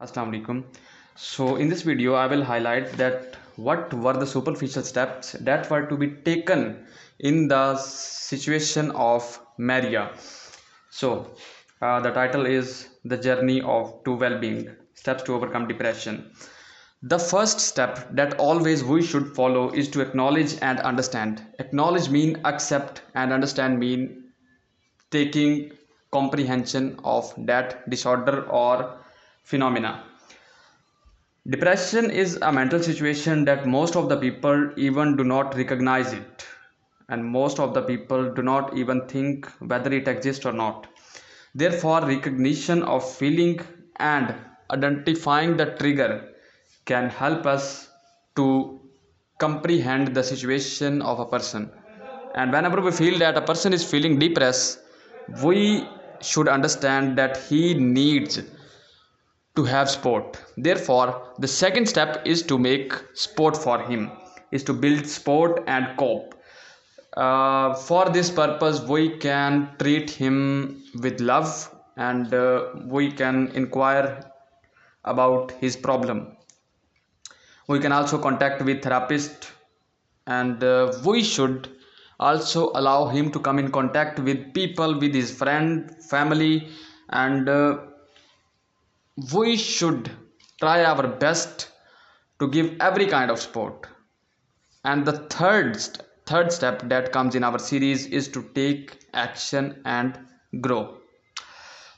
Assalamu alaikum. So in this video I will highlight that what were the superficial steps that were to be taken in the situation of Maria. So the title is The Journey of to Well-being, Steps to Overcome Depression. The first step that always we should follow is to acknowledge and understand. Acknowledge mean accept and understand mean taking comprehension of that disorder or phenomena. Depression is a mental situation that most of the people even do not recognize it, and most of the people do not even think whether it exists or not. Therefore, recognition of feeling and identifying the trigger can help us to comprehend the situation of a person. And whenever we feel that a person is feeling depressed, we should understand that he needs to have sport. Therefore the second step is to make sport for him, is to build sport and cope. For this purpose we can treat him with love, and we can inquire about his problem. We can also contact with therapist, and we should also allow him to come in contact with people, with his friend family, and we should try our best to give every kind of support. And the third step that comes in our series is to take action and grow.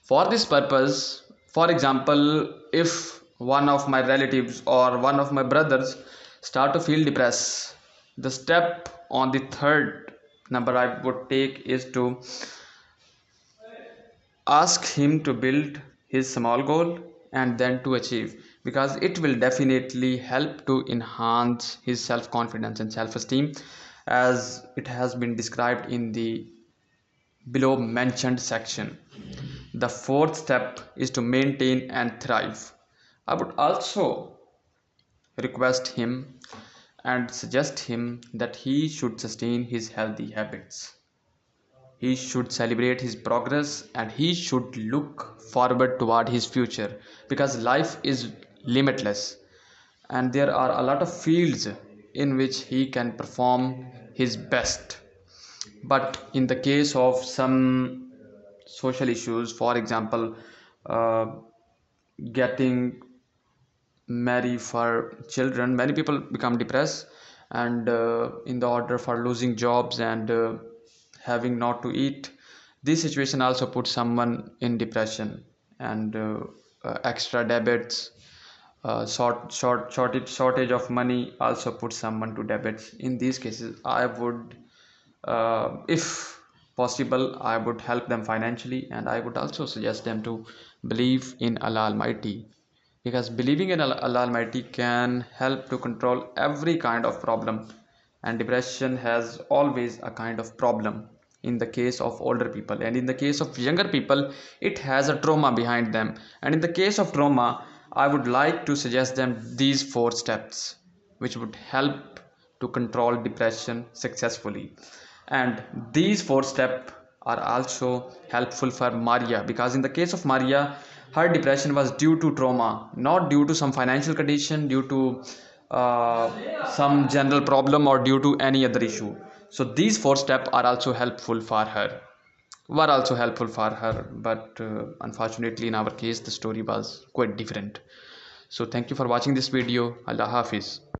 For this purpose, for example, if one of my relatives or one of my brothers start to feel depressed, the step on the third number I would take is to ask him to build his small goal and then to achieve, because it will definitely help to enhance his self confidence and self esteem, as it has been described in the below mentioned section. The fourth step is to maintain and thrive. I would also request him and suggest him that he should sustain his healthy habits. He should celebrate his progress and he should look forward toward his future, because life is limitless and there are a lot of fields in which he can perform his best. But in the case of some social issues, for example, uh, getting marry for children, many people become depressed, and in the order for losing jobs and having not to eat, this situation also puts someone in depression. And extra debits, shortage of money also puts someone to debits. In these cases I would, if possible, I would help them financially, and I would also suggest them to believe in Allah Almighty, because believing in Allah Almighty can help to control every kind of problem. And depression has always a kind of problem in the case of older people, and in the case of younger people it has a trauma behind them. And in the case of trauma, I would like to suggest them these four steps which would help to control depression successfully. And these four steps are also helpful for Maria, because in the case of Maria, her depression was due to trauma, not due to some financial condition, due to some general problem, or due to any other issue. So these four steps are also helpful for her, were also helpful for her, but unfortunately in our case the story was quite different. So thank you for watching this video. Allah Hafiz.